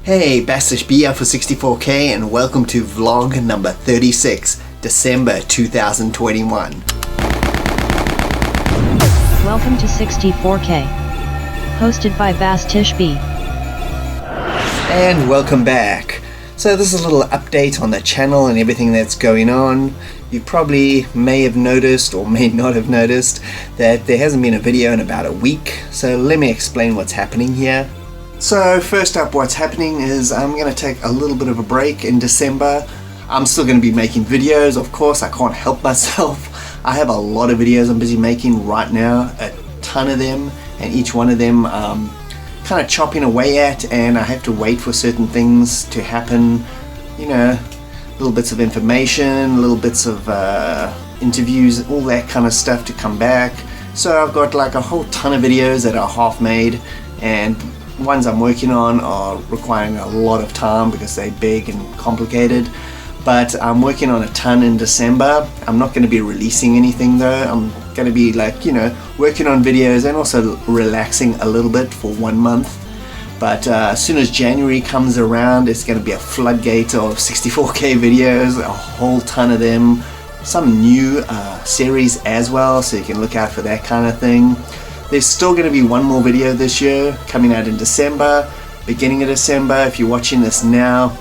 Hey, Bastich B for 64K and welcome to vlog number 36, December 2021. Welcome to 64K, hosted by Bastich B. And welcome back. So this is a little update on the channel and everything that's going on. You probably may have noticed or may not have noticed that there hasn't been a video in about a week. So let me explain what's happening here. So first up, what's happening is I'm going to take a little bit of a break in December. I'm still going to be making videos, of course. I can't help myself. I have a lot of videos I'm busy making right now, a ton of them, and each one of them kind of chopping away at, and I have to wait for certain things to happen, you know, little bits of information, little bits of interviews, all that kind of stuff to come back. So I've got like a whole ton of videos that are half made, and ones I'm working on are requiring a lot of time because they're big and complicated. But I'm working on a ton in December. I'm not going to be releasing anything though. I'm going to be like, you know, working on videos and also relaxing a little bit for 1 month. But as soon as January comes around, it's going to be a floodgate of 64K videos, a whole ton of them, some new series as well, so you can look out for that kind of thing. There's still going to be one more video this year coming out in December, beginning of December. If you're watching this now,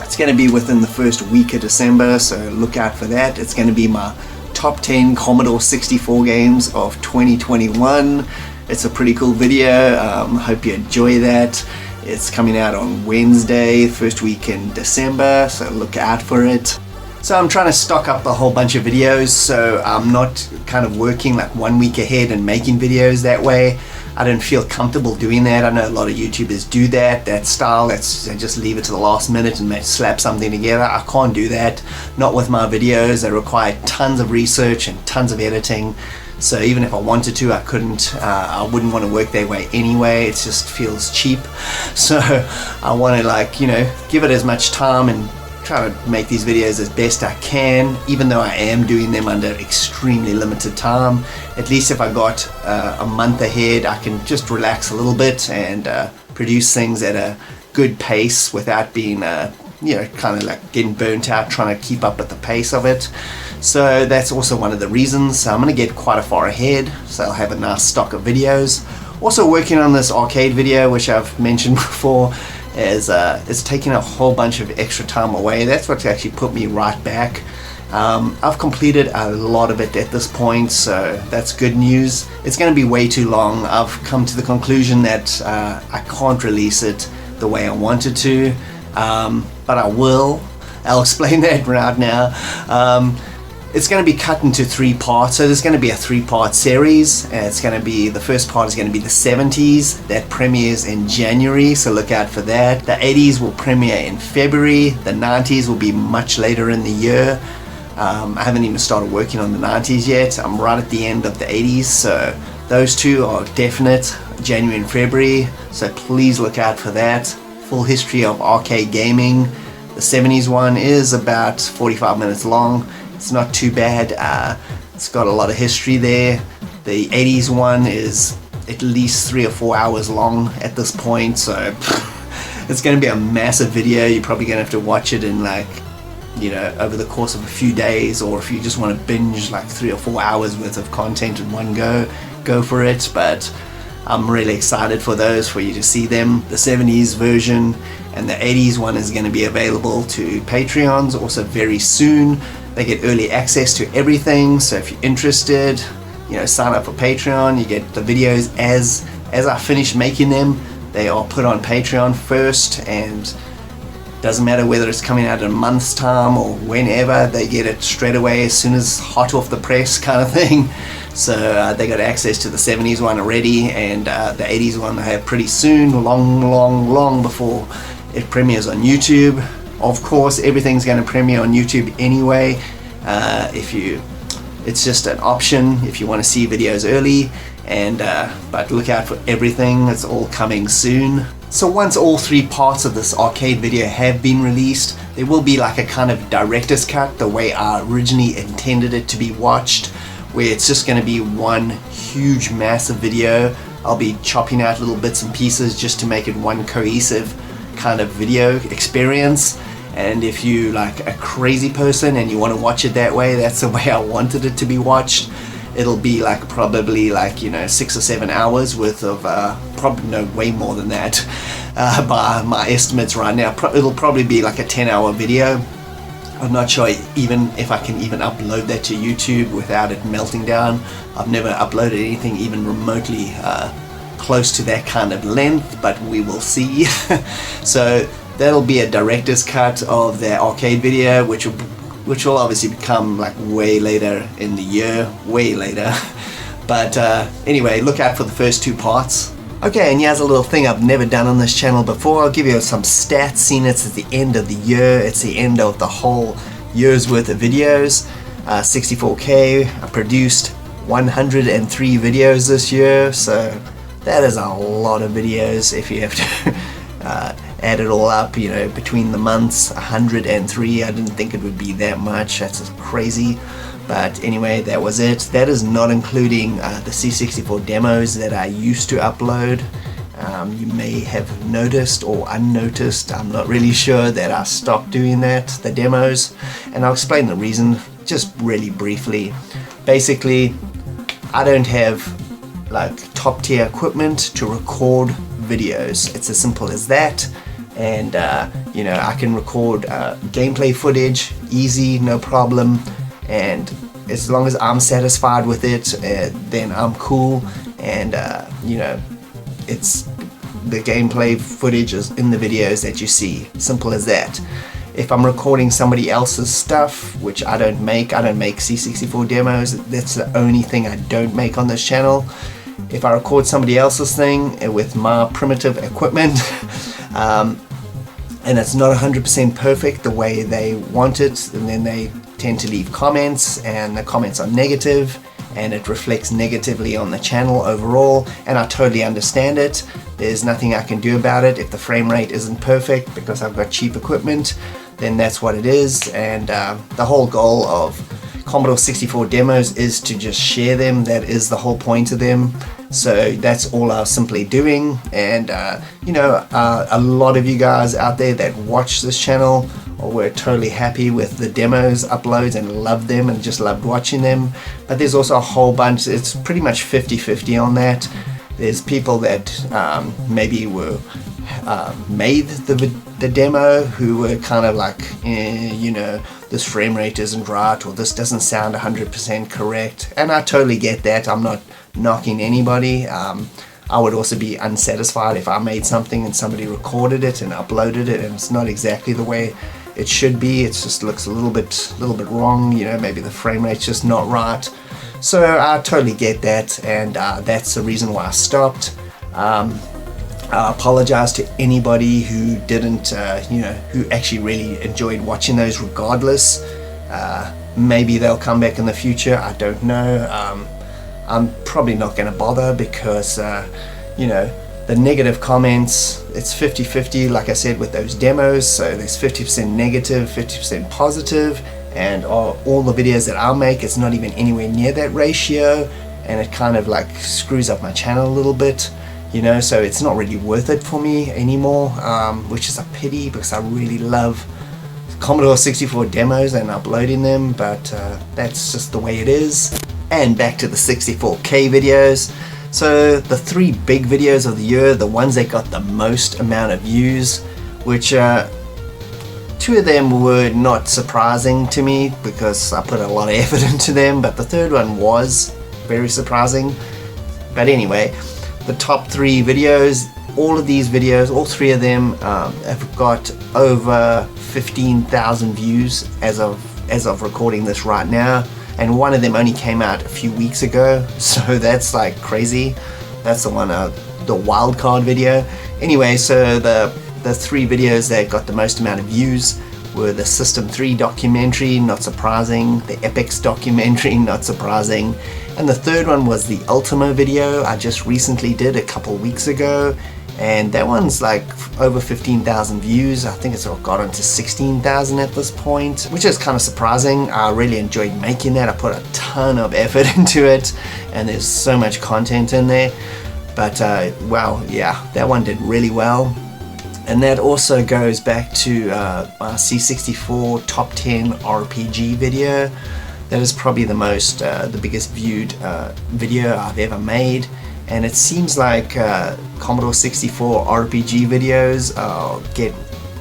it's going to be within the first week of December, so look out for that. It's going to be my top 10 Commodore 64 games of 2021. It's a pretty cool video. Hope you enjoy that. It's coming out on Wednesday, first week in December, so look out for it. So I'm trying to stock up a whole bunch of videos, so I'm not kind of working like 1 week ahead and making videos that way. I don't feel comfortable doing that. I know a lot of YouTubers do that style. They just leave it to the last minute and slap something together. I can't do that, not with my videos. They require tons of research and tons of editing. So even if I wanted to, I couldn't. I wouldn't want to work that way anyway. It just feels cheap. So I want to, like, you know, give it as much time and try to make these videos as best I can, even though I am doing them under extremely limited time. At least if I got a month ahead, I can just relax a little bit and produce things at a good pace without being you know, kind of like getting burnt out trying to keep up with the pace of it. So that's also one of the reasons. So I'm going to get quite a far ahead, so I'll have a nice stock of videos. Also working on this arcade video, which I've mentioned before, as it's taking a whole bunch of extra time away. That's what's actually put me right back. I've completed a lot of it at this point, so that's good news. It's going to be way too long. I've come to the conclusion that I can't release it the way I wanted to, but I will. I'll explain that right now. It's going to be cut into 3 parts, so there's going to be a 3-part series. It's going to be, the first part is going to be the 70s, that premieres in January, so look out for that. The 80s will premiere in February, the 90s will be much later in the year. I haven't even started working on the 90s yet. I'm right at the end of the 80s, so those two are definite, January and February, so please look out for that. Full history of arcade gaming. The 70s one is about 45 minutes long. It's not too bad. It's got a lot of history there. The 80s one is at least 3 or 4 hours long at this point, so it's going to be a massive video. You're probably going to have to watch it in, like, you know, over the course of a few days, or if you just want to binge like 3 or 4 hours worth of content in one go for it. But I'm really excited for those, for you to see them. The 70s version and the 80s one is going to be available to Patreons also very soon. They get early access to everything, so if you're interested, you know, sign up for Patreon. You get the videos as I finish making them. They are put on Patreon first, and doesn't matter whether it's coming out in a month's time or whenever, they get it straight away as soon as hot off the press kind of thing. So they got access to the 70s one already, and the 80s one they have pretty soon, long before it premieres on YouTube. Of course, everything's going to premiere on YouTube anyway. It's just an option if you want to see videos early, and but look out for everything. It's all coming soon. So once all 3 parts of this arcade video have been released, there will be like a kind of director's cut, the way I originally intended it to be watched, where it's just going to be one huge massive video. I'll be chopping out little bits and pieces just to make it one cohesive kind of video experience. And if you like a crazy person and you want to watch it that way, that's the way I wanted it to be watched. It'll be like probably like 6 or 7 hours worth of probably no, way more than that by my estimates right now. It'll probably be like a 10-hour video. I'm not sure even if I can even upload that to YouTube without it melting down. I've never uploaded anything even remotely close to that kind of length, but we will see. So that'll be a director's cut of the arcade video, which will obviously become like way later in the year, way later. But anyway, look out for the first 2 parts. Okay, and here's a little thing I've never done on this channel before. I'll give you some stats, seeing it's at the end of the year. It's the end of the whole year's worth of videos. 64K. I produced 103 videos this year, so that is a lot of videos if you have to add it all up, between the months. 103. I didn't think it would be that much. That's just crazy. But anyway, that was it. That is not including the C64 demos that I used to upload. You may have noticed or unnoticed, I'm not really sure, that I stopped doing that, the demos. And I'll explain the reason just really briefly. Basically, I don't have like top tier equipment to record videos. It's as simple as that. And I can record gameplay footage easy, no problem. And as long as I'm satisfied with it, then I'm cool. And it's the gameplay footage is in the videos that you see. Simple as that. If I'm recording somebody else's stuff, which I don't make C64 demos. That's the only thing I don't make on this channel. If I record somebody else's thing with my primitive equipment, and it's not 100% perfect the way they want it, and then they tend to leave comments, and the comments are negative, and it reflects negatively on the channel overall, and I totally understand it. There's nothing I can do about it. If the frame rate isn't perfect because I've got cheap equipment, then that's what it is. And the whole goal of Commodore 64 demos is to just share them. That is the whole point of them. So that's all I was simply doing. And a lot of you guys out there that watch this channel were totally happy with the demos uploads and loved them and just loved watching them. But there's also a whole bunch, it's pretty much 50-50 on that. There's people that maybe were made the demo who were kind of like, this frame rate isn't right, or this doesn't sound 100% correct. And I totally get that. I'm not knocking anybody. I would also be unsatisfied if I made something and somebody recorded it and uploaded it and it's not exactly the way it should be. It just looks a little bit wrong. Maybe the frame rate's just not right. So I totally get that, and that's the reason why I stopped. I apologize to anybody who didn't, who actually really enjoyed watching those regardless. Maybe they'll come back in the future, I don't know. I'm probably not going to bother because, the negative comments, it's 50-50, like I said, with those demos. So there's 50% negative, 50% positive, and all the videos that I'll make, it's not even anywhere near that ratio, and it kind of like screws up my channel a little bit. So it's not really worth it for me anymore, which is a pity because I really love Commodore 64 demos and uploading them, but that's just the way it is. And back to the 64K videos. So the 3 big videos of the year, the ones that got the most amount of views, which 2 of them were not surprising to me because I put a lot of effort into them, but the third one was very surprising. But anyway, the top 3 videos, all of these videos, all 3 of them have got over 15,000 views as of recording this right now, and one of them only came out a few weeks ago, so that's like crazy. That's the one, the wildcard video. Anyway, so the 3 videos that got the most amount of views were the System 3 documentary, not surprising, the Epics documentary, not surprising, and the third one was the Ultima video I just recently did a couple weeks ago, and that one's like over 15,000 views. I think it's gotten to 16,000 at this point, which is kind of surprising. I really enjoyed making that. I put a ton of effort into it, and there's so much content in there. But well, yeah, that one did really well. And that also goes back to our C64 top 10 RPG video. That is probably the biggest viewed video I've ever made. And it seems like Commodore 64 RPG videos get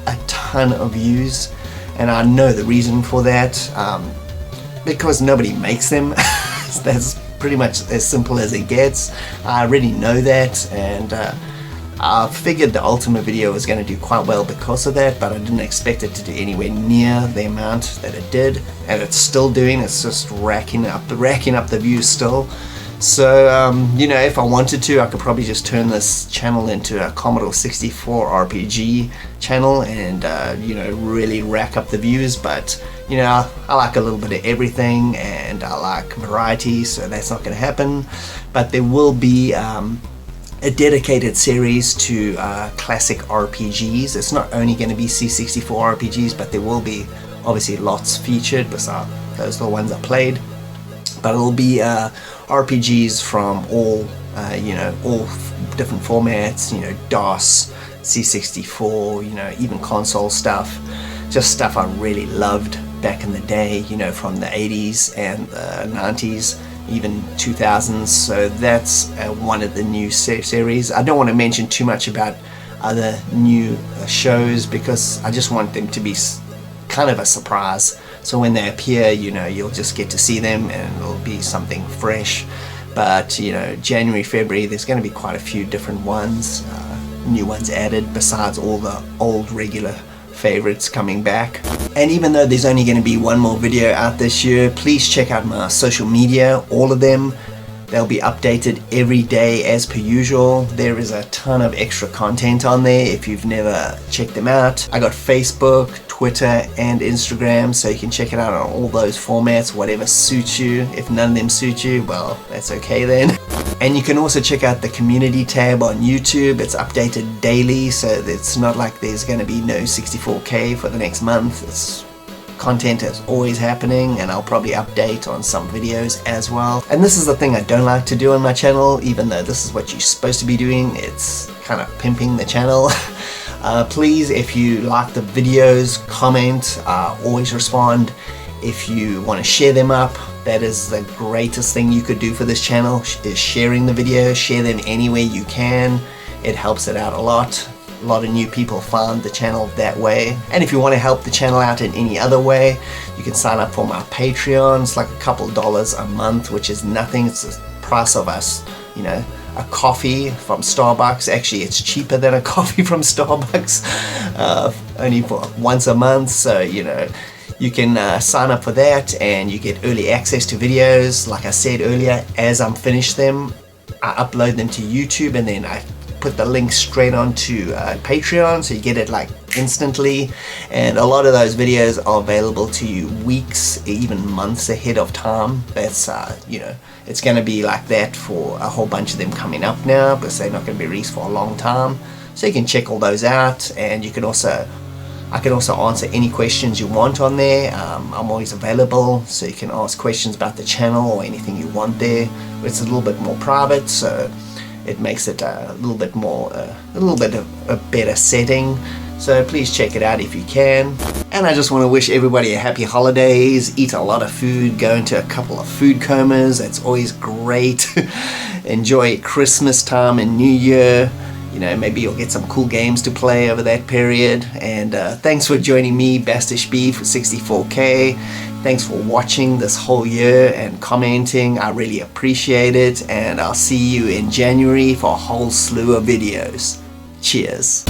a ton of views. And I know the reason for that, because nobody makes them. That's pretty much as simple as it gets. I already know that, and I figured the Ultimate video was going to do quite well because of that, but I didn't expect it to do anywhere near the amount that it did, and it's still doing. It's just racking up the views still. So you know, if I wanted to, I could probably just turn this channel into a Commodore 64 RPG channel and you know, really rack up the views. But you know, I like a little bit of everything, and I like variety, so that's not going to happen. But there will be a dedicated series to classic RPGs. It's not only going to be C64 RPGs, but there will be obviously lots featured, besides those are the ones I played. But it'll be RPGs from all you know, all different formats, you know, DOS, C64, you know, even console stuff, just stuff I really loved back in the day, you know, from the 80s and the 90s, even 2000s. So that's one of the new series. I don't want to mention too much about other new shows because I just want them to be kind of a surprise. So when they appear, you know, you'll just get to see them and it'll be something fresh. But you know, January, February, there's going to be quite a few different ones, new ones added, besides all the old regular favorites coming back. And even though there's only going to be one more video out this year, please check out my social media, all of them. They'll be updated every day as per usual. There is a ton of extra content on there if you've never checked them out. I got Facebook, Twitter and Instagram, so you can check it out on all those formats, whatever suits you. If none of them suit you, well, that's okay then. And you can also check out the community tab on YouTube. It's updated daily, so it's not like there's going to be no 64K for the next month. It's content is always happening, and I'll probably update on some videos as well. And this is the thing I don't like to do on my channel, even though this is what you're supposed to be doing. It's kind of pimping the channel. Please, if you like the videos, comment, always respond. If you want to share them up, that is the greatest thing you could do for this channel, is sharing the videos. Share them anywhere you can. It helps it out a lot. A lot of new people found the channel that way. And if you want to help the channel out in any other way, you can sign up for my Patreon. It's like a couple dollars a month, which is nothing. It's the price of us, you know, a coffee from Starbucks. Actually, it's cheaper than a coffee from Starbucks, only for once a month. So you know, you can sign up for that and you get early access to videos. Like I said earlier, as I'm finished them, I upload them to YouTube, and then I put the link straight onto Patreon, so you get it like instantly. And a lot of those videos are available to you weeks, even months ahead of time. That's you know, it's going to be like that for a whole bunch of them coming up now, because they're not going to be released for a long time. So you can check all those out, and you can also, I can also answer any questions you want on there. I'm always available, so you can ask questions about the channel or anything you want there. It's a little bit more private, so it makes it a little bit more, a little bit of a better setting. So please check it out if you can. And I just want to wish everybody a happy holidays. Eat a lot of food. Go into a couple of food comas. That's always great. Enjoy Christmas time and New Year. You know, maybe you'll get some cool games to play over that period. And thanks for joining me, Bastich B, for 64K. Thanks for watching this whole year and commenting. I really appreciate it. And I'll see you in January for a whole slew of videos. Cheers.